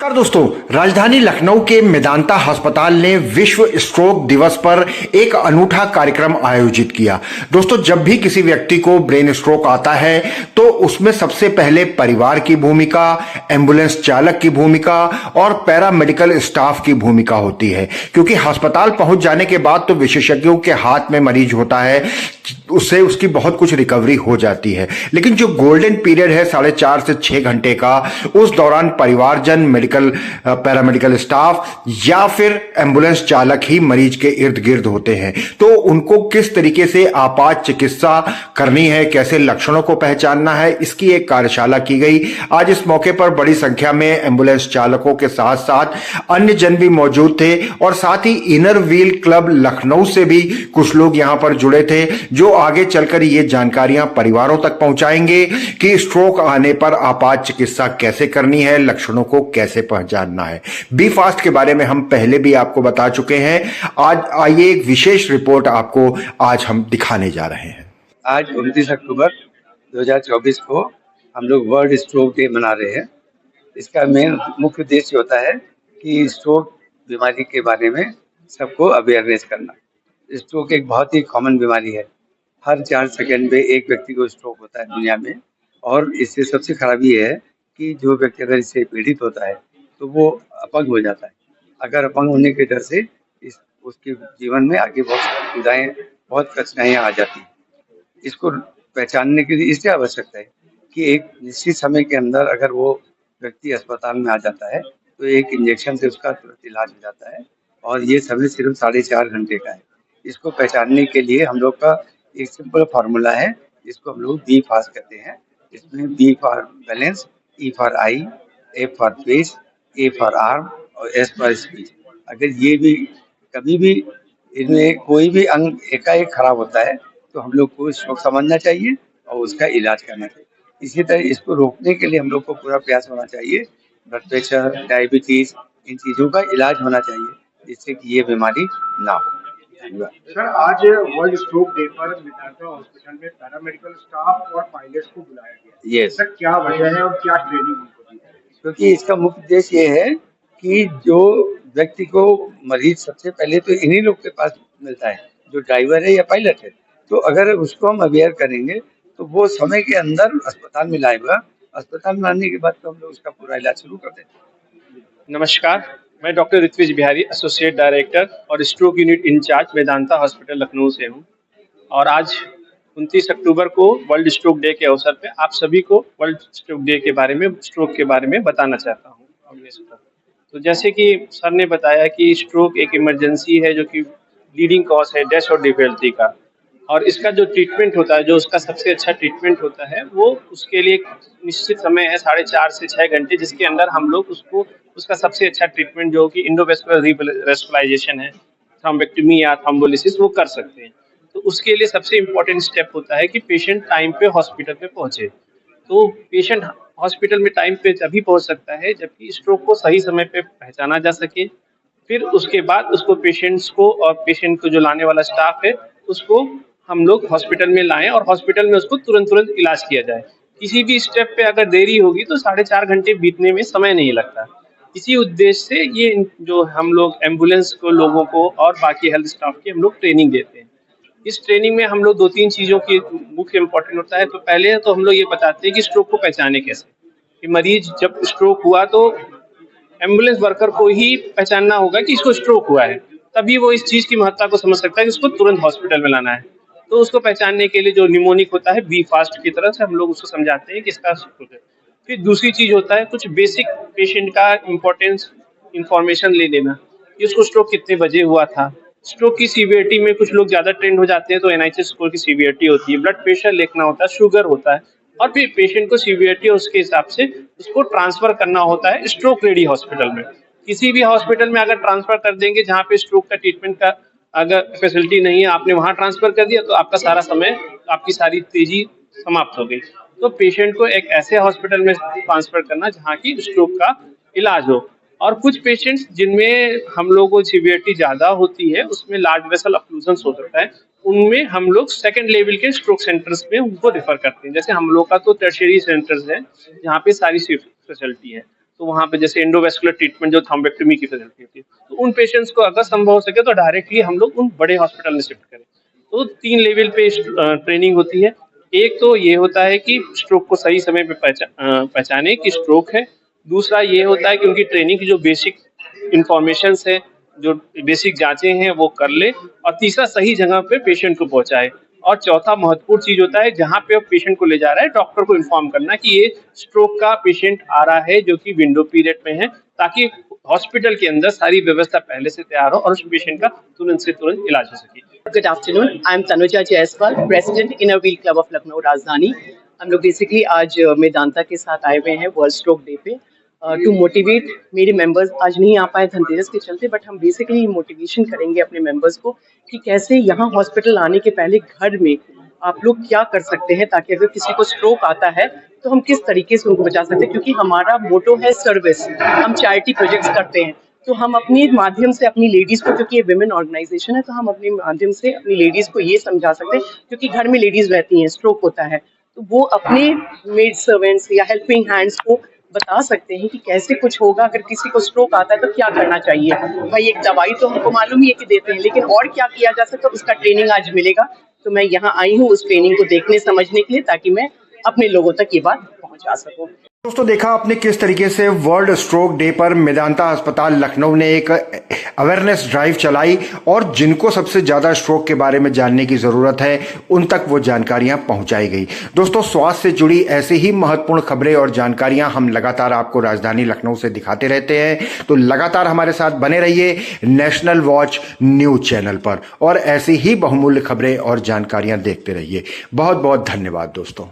नमस्कार दोस्तों, राजधानी लखनऊ के मेदांता अस्पताल ने विश्व स्ट्रोक दिवस पर एक अनूठा कार्यक्रम आयोजित किया। दोस्तों, जब भी किसी व्यक्ति को ब्रेन स्ट्रोक आता है तो उसमें सबसे पहले परिवार की भूमिका, एम्बुलेंस चालक की भूमिका और पैरामेडिकल स्टाफ की भूमिका होती है, क्योंकि अस्पताल पहुंच जाने के बाद तो विशेषज्ञों के हाथ में मरीज होता है, उससे उसकी बहुत कुछ रिकवरी हो जाती है। लेकिन जो गोल्डन पीरियड है 4.5 से 6 घंटे का, उस दौरान परिवारजन, पैरामेडिकल स्टाफ या फिर एम्बुलेंस चालक ही मरीज के इर्द गिर्द होते हैं। तो उनको किस तरीके से आपात चिकित्सा करनी है, कैसे लक्षणों को पहचानना है, इसकी एक कार्यशाला की गई। आज इस मौके पर बड़ी संख्या में एम्बुलेंस चालकों के साथ साथ अन्य जन भी मौजूद थे और साथ ही इनर व्हील क्लब लखनऊ से भी कुछ लोग यहां पर जुड़े थे, जो आगे चलकर ये जानकारियां परिवारों तक पहुंचाएंगे कि स्ट्रोक आने पर आपात चिकित्सा कैसे करनी है, लक्षणों को कैसे पहचानना है। बी फास्ट के बारे में हम पहले भी आपको बता चुके हैं। आज आइए एक विशेष रिपोर्ट आपको आज हम दिखाने जा रहे हैं। आज 29 अक्टूबर 2024 को हम लोग वर्ल्ड स्ट्रोक डे मना रहे हैं। इसका मेन मुख्य उद्देश्य होता है कि स्ट्रोक बीमारी के बारे में सबको अवेयरनेस करना। स्ट्रोक एक बहुत ही कॉमन बीमारी है। हर 4 सेकंड में एक व्यक्ति को स्ट्रोक होता है दुनिया में, और इससे सबसे खराबी ये है कि जो व्यक्ति अगर इससे पीड़ित होता है तो वो अपंग हो जाता है। अगर अपंग होने के डर से उसके जीवन में आगे बहुत कठिनाइयाँ आ जाती हैं। इसको पहचानने के लिए इसलिए आवश्यकता है कि एक निश्चित समय के अंदर अगर वो व्यक्ति अस्पताल में आ जाता है तो एक इंजेक्शन से उसका तुरंत इलाज हो जाता है, और ये समय सिर्फ 4.5 घंटे का है। इसको पहचानने के लिए हम लोग का एक सिंपल फार्मूला है, जिसको हम लोग बी फास्ट कहते हैं। इसमें B for balance, E for eye, A for face, A for arm और एस फॉर स्पीच। अगर ये भी कभी भी इनमें कोई भी अंग एकाएक खराब होता है तो हम लोग को स्ट्रोक समझना चाहिए और उसका इलाज करना चाहिए। इसी तरह इसको रोकने के लिए हम लोग को पूरा प्रयास होना चाहिए। ब्लड प्रेशर, डायबिटीज, इन चीज़ों का इलाज होना चाहिए, जिससे कि ये बीमारी ना हो। सर, आज वर्ल्ड स्ट्रोक डे पर मेदांता हॉस्पिटल में पैरामेडिकल स्टाफ और पायलट्स को बुलाया गया। यस सर, क्या वजह है और क्या ट्रेनिंग उनको दी है? क्योंकि इसका मुख्य उद्देश्य ये है कि जो व्यक्ति को मरीज सबसे पहले तो इन्हीं लोग के पास मिलता है, जो ड्राइवर है या पायलट है। तो अगर उसको हम अवेयर करेंगे तो वो समय के अंदर अस्पताल में लाएगा। अस्पताल में लाने के बाद तो हम लोग उसका पूरा इलाज शुरू कर देते हैं। नमस्कार, मैं doctor Ritvij Bihari, associate director और stroke unit incharge Medanta hospital Lucknow से हूं। और आज 29 अक्टूबर को वर्ल्ड स्ट्रोक डे के अवसर पे आप सभी को वर्ल्ड स्ट्रोक डे के बारे में, स्ट्रोक के बारे में बताना चाहता हूं। तो जैसे कि सर ने बताया कि स्ट्रोक एक इमरजेंसी है जो कि लीडिंग कॉज है डेथ और डिफेबिलिटी का, और इसका जो ट्रीटमेंट होता है, जो उसका सबसे अच्छा ट्रीटमेंट होता है, वो उसके लिए एक निश्चित समय है 4.5 से 6 घंटे, जिसके अंदर हम लोग उसको उसका सबसे अच्छा ट्रीटमेंट जो कि इंडोवेस्कुलर रिवेस्कुलाइजेशन है, थ्रोम्बेक्टमी या थ्रोम्बोलिसिस, वो कर सकते हैं। तो उसके लिए सबसे इम्पोर्टेंट स्टेप होता है कि पेशेंट टाइम पे हॉस्पिटल में पहुंचे। तो पेशेंट हॉस्पिटल में टाइम पे तभी पहुंच सकता है जबकि स्ट्रोक को सही समय पे पहचाना जा सके। फिर उसके बाद उसको पेशेंट्स को और पेशेंट को जो लाने वाला स्टाफ है उसको हम लोग हॉस्पिटल में लाएं और हॉस्पिटल में उसको तुरंत इलाज किया जाए। किसी भी स्टेप पे अगर देरी होगी तो 4.5 घंटे बीतने में समय नहीं लगता। इसी उद्देश्य से ये जो हम लोग एम्बुलेंस को, लोगों को और बाकी हेल्थ स्टाफ की हम लोग ट्रेनिंग देते हैं। इस ट्रेनिंग में हम लोग 2-3 चीज़ों की मुख्य इम्पोर्टेंट होता है। तो पहले तो हम लोग ये बताते हैं कि स्ट्रोक को पहचाने कैसे, कि मरीज जब स्ट्रोक हुआ तो एम्बुलेंस वर्कर को ही पहचानना होगा कि इसको स्ट्रोक हुआ है, तभी वो इस चीज़ की महत्ता को समझ सकता है कि उसको तुरंत हॉस्पिटल में लाना है। तो उसको पहचानने के लिए जो निमोनिक होता है, बी फास्ट की तरह से हम लोग उसको समझाते हैं कि इसका स्ट्रोक है। फिर दूसरी चीज़ होता है कुछ बेसिक पेशेंट का इम्पोर्टेंस इंफॉर्मेशन ले लेना कि उसको स्ट्रोक कितने बजे हुआ था। स्ट्रोक की सीवियरिटी में कुछ लोग ज़्यादा ट्रेंड हो जाते हैं तो एनआईसी स्कोर की सीवियरिटी होती है, ब्लड प्रेशर लिखना होता है, शुगर होता है, और फिर पेशेंट को सीवियरिटी और उसके हिसाब से उसको ट्रांसफर करना होता है स्ट्रोक रेडी हॉस्पिटल में। किसी भी हॉस्पिटल में अगर ट्रांसफर कर देंगे जहाँ पे स्ट्रोक का ट्रीटमेंट का अगर फैसिलिटी नहीं है, आपने वहाँ ट्रांसफर कर दिया तो आपका सारा समय, आपकी सारी तेजी समाप्त हो गई। तो पेशेंट को एक ऐसे हॉस्पिटल में ट्रांसफर करना जहाँ की स्ट्रोक का इलाज हो। और कुछ पेशेंट्स जिनमें हम लोगों को सीवियरिटी ज़्यादा होती है, उसमें लार्ज वेसल ऑक्लूजन हो सकता है, उनमें हम लोग सेकंड लेवल के स्ट्रोक सेंटर्स में उनको रेफर करते हैं। जैसे हम लोग का तो टर्शियरी सेंटर्स है जहाँ पे सारी फैसिलिटी है, तो वहाँ पे जैसे एंडोवेस्कुलर ट्रीटमेंट जो थ्रोम्बेक्टोमी की फैसिलिटी होती है, तो उन पेशेंट्स को अगर संभव हो सके तो डायरेक्टली हम लोग उन बड़े हॉस्पिटल में शिफ्ट करें। तो 3 लेवल पे ट्रेनिंग होती है। एक तो ये होता है कि स्ट्रोक को सही समय पे पहचाने कि स्ट्रोक है। दूसरा ये होता है कि उनकी ट्रेनिंग की जो बेसिक इंफॉर्मेशंस है, जो बेसिक जांचें हैं वो कर ले, और तीसरा सही जगह पे पेशेंट को पहुंचाए। और चौथा महत्वपूर्ण चीज होता है, जहाँ पे पेशेंट को ले जा रहा है डॉक्टर को इन्फॉर्म करना कि ये स्ट्रोक का पेशेंट आ रहा है जो कि विंडो पीरियड में है, ताकि हॉस्पिटल के अंदर सारी व्यवस्था पहले से तैयार हो और उस पेशेंट का तुरंत से तुरंत इलाज हो सके। Good afternoon. I'm Tanuja Jaiswal, President Inner Wheel Club of Lucknow राजधानी। हम लोग बेसिकली आज मेदांता के साथ आए हुए हैं वर्ल्ड स्ट्रोक डे पे टू मोटिवेट। मेरे मेंबर्स आज नहीं आ पाए धनतेरस के चलते, बट हम बेसिकली मोटिवेशन करेंगे अपने मेंबर्स को कि कैसे यहाँ हॉस्पिटल आने के पहले घर में आप लोग क्या कर सकते हैं, ताकि अगर किसी को स्ट्रोक आता है तो हम किस तरीके से उनको बचा सकते हैं। क्योंकि हमारा मोटो है सर्विस, हम चैरिटी प्रोजेक्ट्स करते हैं, तो हम अपने माध्यम से अपनी लेडीज को, क्योंकि ये विमेन ऑर्गेनाइजेशन है, तो हम अपने माध्यम से अपनी लेडीज को ये समझा सकते हैं, क्योंकि घर में लेडीज रहती हैं, स्ट्रोक होता है, तो वो अपने मेड सर्वेंट्स या हेल्पिंग हैंड्स को बता सकते हैं कि कैसे कुछ होगा, अगर किसी को स्ट्रोक आता है तो क्या करना चाहिए। भाई एक दवाई तो हमको मालूम ही है कि देते हैं, लेकिन और क्या किया जा सकता है उसका ट्रेनिंग आज मिलेगा। तो मैं यहाँ आई हूँ उस ट्रेनिंग को देखने समझने के लिए, ताकि मैं अपने लोगों तक ये बात पहुँचा सकूँ। दोस्तों देखा आपने किस तरीके से वर्ल्ड स्ट्रोक डे पर मेदांता अस्पताल लखनऊ ने एक अवेयरनेस ड्राइव चलाई और जिनको सबसे ज्यादा स्ट्रोक के बारे में जानने की जरूरत है उन तक वो जानकारियां पहुंचाई गई। दोस्तों स्वास्थ्य से जुड़ी ऐसे ही महत्वपूर्ण खबरें और जानकारियां हम लगातार आपको राजधानी लखनऊ से दिखाते रहते हैं, तो लगातार हमारे साथ बने रहिए नेशनल वॉच न्यूज चैनल पर और ऐसी ही बहुमूल्य खबरें और जानकारियां देखते रहिए। बहुत बहुत धन्यवाद दोस्तों।